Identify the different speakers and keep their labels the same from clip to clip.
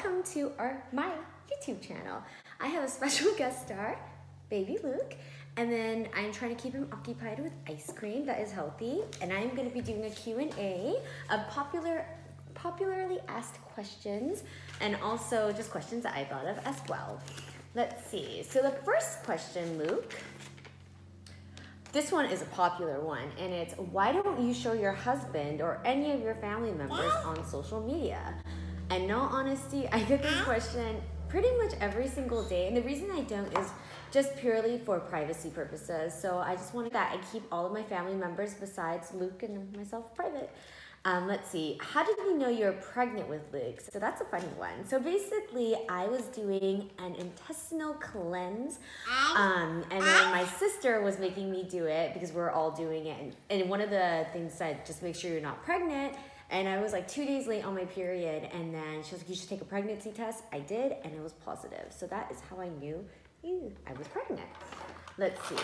Speaker 1: welcome to my YouTube channel. I have a special guest star, baby Luke, and then I'm trying to keep him occupied with ice cream that is healthy, and I'm going to be doing a Q&A of popularly asked questions, and also just questions that I thought of as well. Let's see. So the first question, Luke, this one is a popular one, and it's, why don't you show your husband or any of your family members on social media? And in all honesty, I get this question pretty much every single day, and the reason I don't is just purely for privacy purposes. So I just wanted that I keep all of my family members besides Luke and myself private. Let's see, how did you know you're pregnant with Luke? So that's a funny one. So basically, I was doing an intestinal cleanse, and then my sister was making me do it because we're all doing it. And one of the things said, just make sure you're not pregnant. And I was like 2 days late on my period, and then she was like, you should take a pregnancy test. I did, and it was positive. So that is how I knew I was pregnant. Let's see,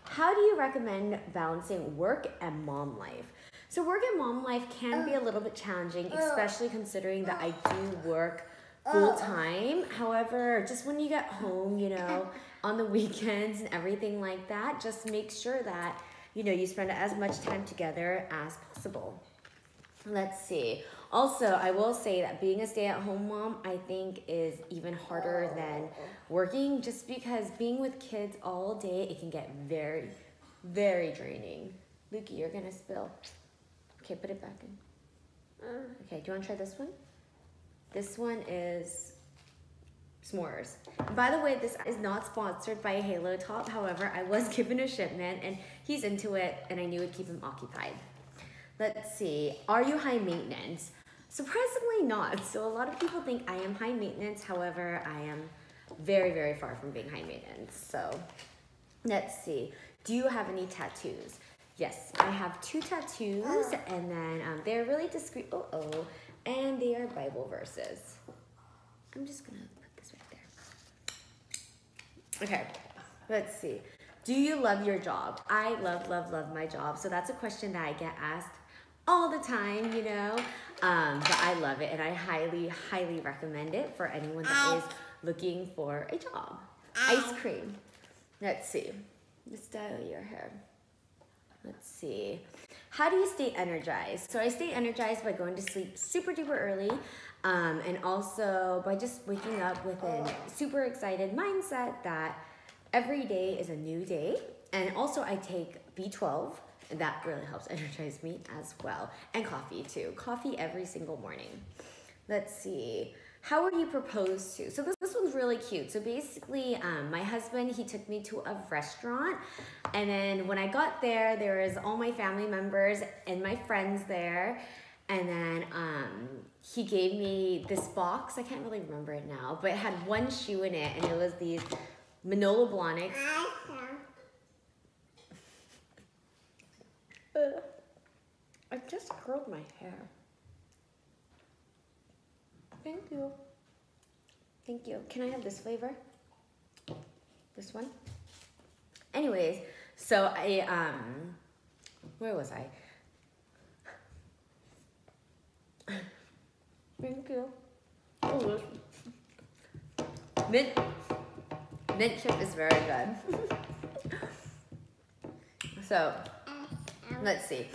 Speaker 1: how do you recommend balancing work and mom life? So work and mom life can be a little bit challenging, especially considering that I do work full time. However, just when you get home, you know, on the weekends and everything like that, just make sure that, you know, you spend as much time together as possible. Let's see. Also, I will say that being a stay-at-home mom, I think, is even harder than working, just because being with kids all day, it can get very, very draining. Lukey, you're gonna spill. Okay, put it back in. Okay, do you want to try this one? This one is s'mores. By the way, this is not sponsored by Halo Top. However, I was given a shipment and he's into it, and I knew it'd keep him occupied. Let's see, are you high maintenance? Surprisingly not. So a lot of people think I am high maintenance. However, I am very, very far from being high maintenance. So let's see, do you have any tattoos? Yes, I have 2 tattoos, and then they're really discreet, and they are Bible verses. I'm just gonna put this right there. Okay, let's see. Do you love your job? I love my job. So that's a question that I get asked all the time, you know, but I love it, and I highly recommend it for anyone that is looking for a job. Ice cream. Let's see, the style of your hair. Let's see. How do you stay energized? So I stay energized by going to sleep super duper early, and also by just waking up with a super excited mindset that every day is a new day. And also I take B12, and that really helps energize me as well. And coffee too. Coffee every single morning. Let's see. How were you proposed to? So this one's really cute. So basically, my husband, he took me to a restaurant, and then when I got there, there was all my family members and my friends there, and then he gave me this box. I can't really remember it now, but it had one shoe in it, and it was these Manolo Blahniks. I just curled my hair. Thank you. Thank you. Can I have this flavor? This one? Anyways, so I, where was I? Thank you. Oh, mint chip is very good. So, let's see.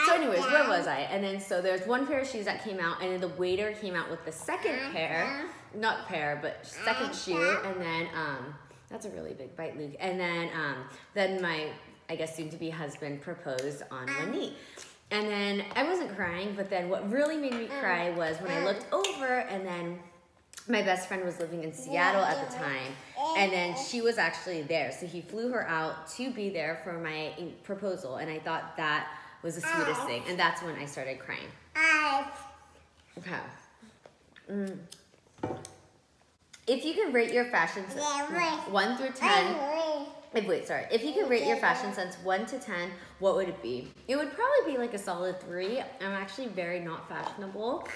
Speaker 1: So anyways, where was I? And then, so there's one pair of shoes that came out, and then the waiter came out with the second pair, not pair, but second shoe, and then, that's a really big bite, Luke. And then my, I guess, soon-to-be husband proposed on one knee. And then I wasn't crying, but then what really made me cry was when I looked over, and then my best friend was living in Seattle at the time, and then she was actually there. So he flew her out to be there for my proposal, and I thought that was the sweetest thing, and that's when I started crying. Okay. If you could rate your fashion sense 1 through 10, if you could rate your fashion sense 1 to 10, what would it be? It would probably be like a solid 3. I'm actually very not fashionable.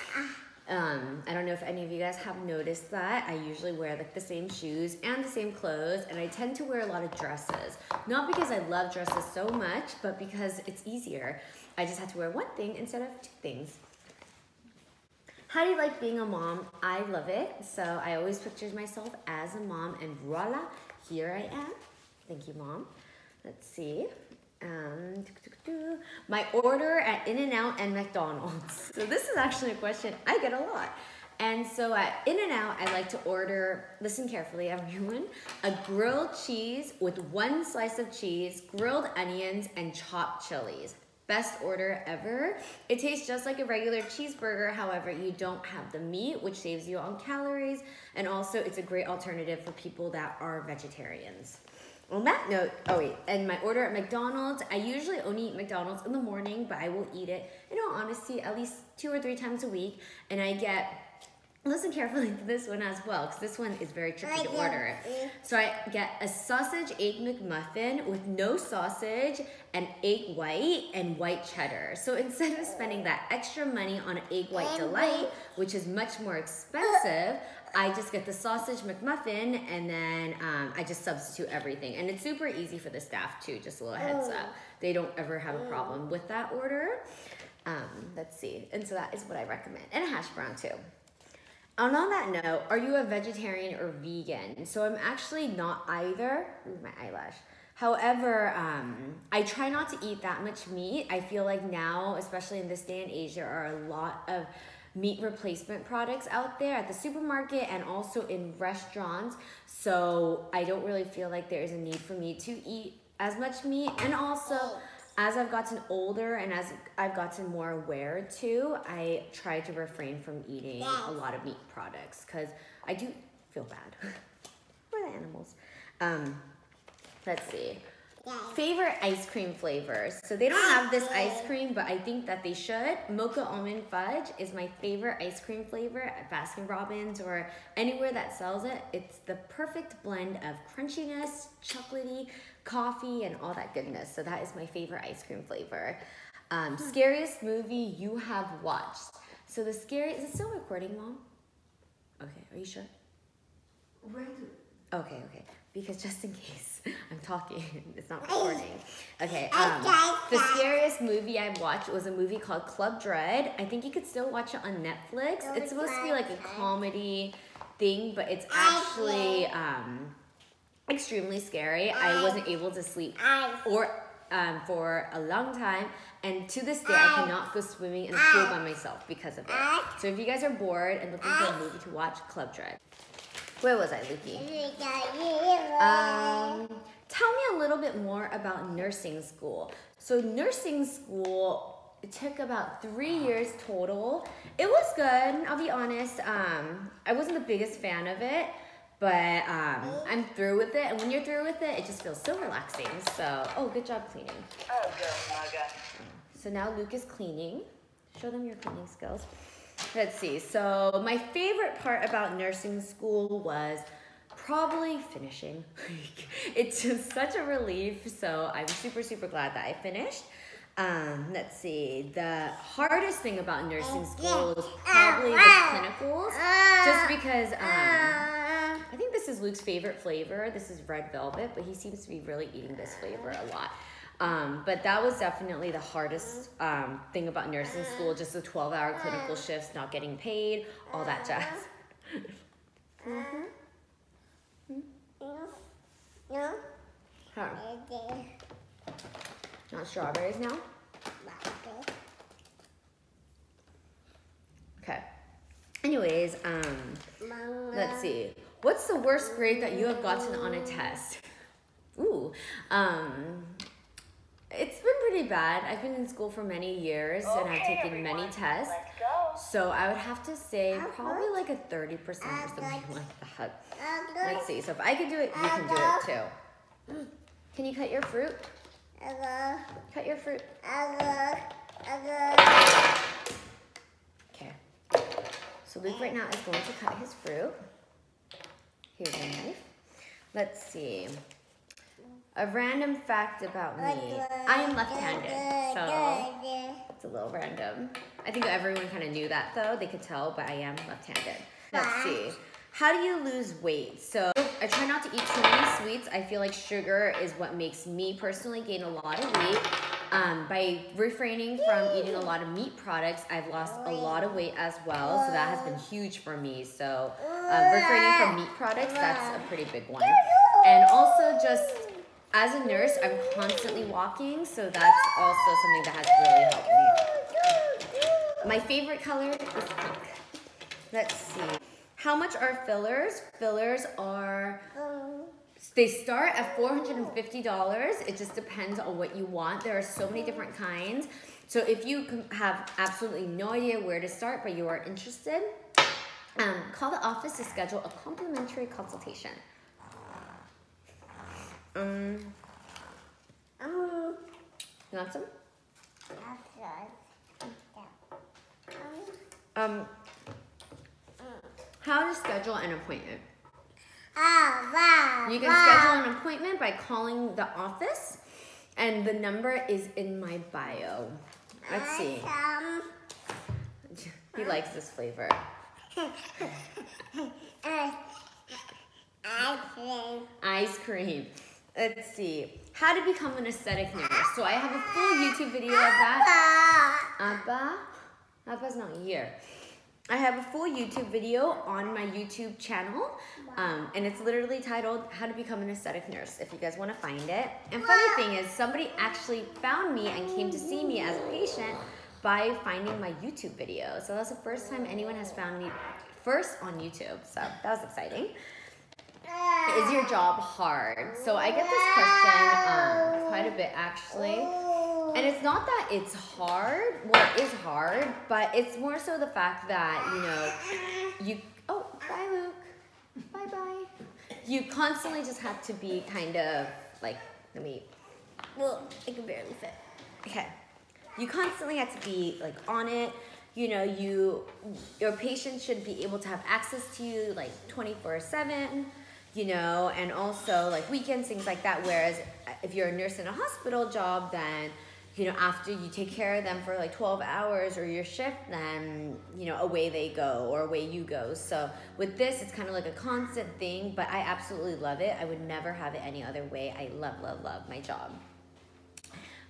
Speaker 1: I don't know if any of you guys have noticed that. I usually wear like the same shoes and the same clothes, and I tend to wear a lot of dresses. Not because I love dresses so much, but because it's easier. I just have to wear one thing instead of 2 things. How do you like being a mom? I love it. So I always picture myself as a mom, and voila, here I am. Thank you, Mom. Let's see. My order at In-N-Out and McDonald's. So this is actually a question I get a lot. And so at In-N-Out, I like to order, listen carefully everyone, a grilled cheese with 1 slice of cheese, grilled onions, and chopped chilies. Best order ever. It tastes just like a regular cheeseburger, however, you don't have the meat, which saves you on calories, and also it's a great alternative for people that are vegetarians. On that note, and my order at McDonald's, I usually only eat McDonald's in the morning, but I will eat it, in all honesty, at least 2 or 3 times a week, and I get, listen carefully to this one as well, because this one is very tricky to order. So I get a sausage egg McMuffin with no sausage and egg white and white cheddar. So instead of spending that extra money on an egg white delight, which is much more expensive, I just get the sausage McMuffin, and then I just substitute everything. And it's super easy for the staff too, just a little heads up. They don't ever have a problem with that order. Let's see, and so that is what I recommend. And a hash brown too. And on that note, are you a vegetarian or vegan? So I'm actually not either. Ooh, my eyelash. However, I try not to eat that much meat. I feel like now, especially in this day and age, there are a lot of meat replacement products out there at the supermarket and also in restaurants. So I don't really feel like there is a need for me to eat as much meat. And also, as I've gotten older and as I've gotten more aware too, I try to refrain from eating a lot of meat products because I do feel bad for the animals. Let's see. Favorite ice cream flavors. So they don't have this ice cream, but I think that they should. Mocha almond fudge is my favorite ice cream flavor at Baskin Robbins or anywhere that sells it. It's the perfect blend of crunchiness, chocolatey, coffee, and all that goodness. So that is my favorite ice cream flavor. Scariest movie you have watched. So the scariest, is it still recording, Mom? Okay, are you sure? Okay. Because just in case I'm talking, it's not recording. Okay, the scariest movie I watched was a movie called Club Dread. I think you could still watch it on Netflix. It's supposed to be like a comedy thing, but it's actually extremely scary. I wasn't able to sleep for a long time, and to this day I cannot go swimming in a pool by myself because of it. So if you guys are bored and looking for a movie to watch, Club Dread. Where was I, Lukey? Tell me a little bit more about nursing school. So nursing school, it took about 3 years total. It was good, I'll be honest. I wasn't the biggest fan of it, but I'm through with it. And when you're through with it, it just feels so relaxing. So, good job cleaning.
Speaker 2: Oh, girl, Maga.
Speaker 1: So now Luke is cleaning. Show them your cleaning skills. Let's see, so my favorite part about nursing school was probably finishing. It's just such a relief, so I'm super, super glad that I finished. Let's see, the hardest thing about nursing school was probably the clinicals, just because I think this is Luke's favorite flavor. This is red velvet, but he seems to be really eating this flavor a lot. But that was definitely the hardest thing about nursing school, just the 12-hour clinical shifts, not getting paid, all that jazz.
Speaker 3: No.
Speaker 1: Huh. Not strawberries now? Okay. Anyways, let's see. What's the worst grade that you have gotten on a test? Ooh, it's been pretty bad. I've been in school for many years and I've taken many tests. So I would have to say probably like a 30% or something like that. Let's see. So if I could do it, you can do it too. Can you cut your fruit? Cut your fruit. Okay. So Luke right now is going to cut his fruit. Here's a knife. Let's see. A random fact about me. I am left-handed, so it's a little random. I think everyone kind of knew that though. They could tell, but I am left-handed. Let's see. How do you lose weight? So I try not to eat too many sweets. I feel like sugar is what makes me personally gain a lot of weight. By refraining from eating a lot of meat products, I've lost a lot of weight as well, so that has been huge for me. So refraining from meat products, that's a pretty big one. And also just as a nurse, I'm constantly walking, so that's also something that has really helped me. My favorite color is pink. Let's see. How much are fillers? Fillers are, they start at $450. It just depends on what you want. There are so many different kinds. So if you have absolutely no idea where to start, but you are interested, call the office to schedule a complimentary consultation. You want some? How to schedule an appointment. You can schedule an appointment by calling the office, and the number is in my bio. Let's see. He likes this flavor. Ice cream. Let's see. How to become an aesthetic nurse. So I have a full YouTube video of that. Abba's not here. I have a full YouTube video on my YouTube channel, and it's literally titled How to Become an Aesthetic Nurse, if you guys want to find it. And funny thing is, somebody actually found me and came to see me as a patient by finding my YouTube video. So that's the first time anyone has found me first on YouTube, so that was exciting. Is your job hard? So I get this question quite a bit actually. And it's not that it's hard, well it is hard, but it's more so the fact that, oh, bye Luke, bye. You constantly just have to be kind of like, I can barely fit. Okay. You constantly have to be like on it. Your patient should be able to have access to you like 24/7, and also like weekends, things like that. Whereas if you're a nurse in a hospital job, then after you take care of them for like 12 hours or your shift, then, away they go or away you go. So with this, it's kind of like a constant thing, but I absolutely love it. I would never have it any other way. I love, love, love my job.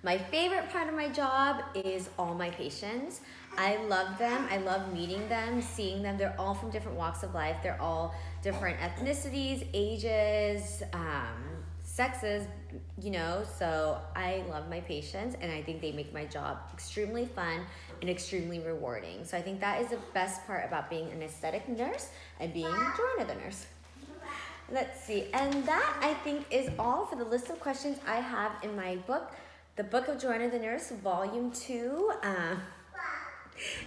Speaker 1: My favorite part of my job is all my patients. I love them. I love meeting them, seeing them. They're all from different walks of life. They're all different ethnicities, ages, sexes, so I love my patients, and I think they make my job extremely fun and extremely rewarding. So I think that is the best part about being an aesthetic nurse and being Joanna the nurse. Let's see, and that I think is all for the list of questions I have in my book, The Book of Joanna the Nurse, Volume 2.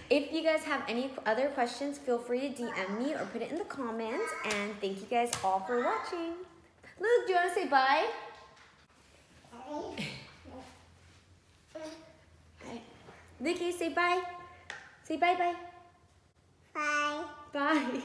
Speaker 1: If you guys have any other questions, feel free to DM me or put it in the comments, and thank you guys all for watching. Luke, do you want to say bye? Luke, say bye. Say bye-bye.
Speaker 2: Bye.
Speaker 1: Bye.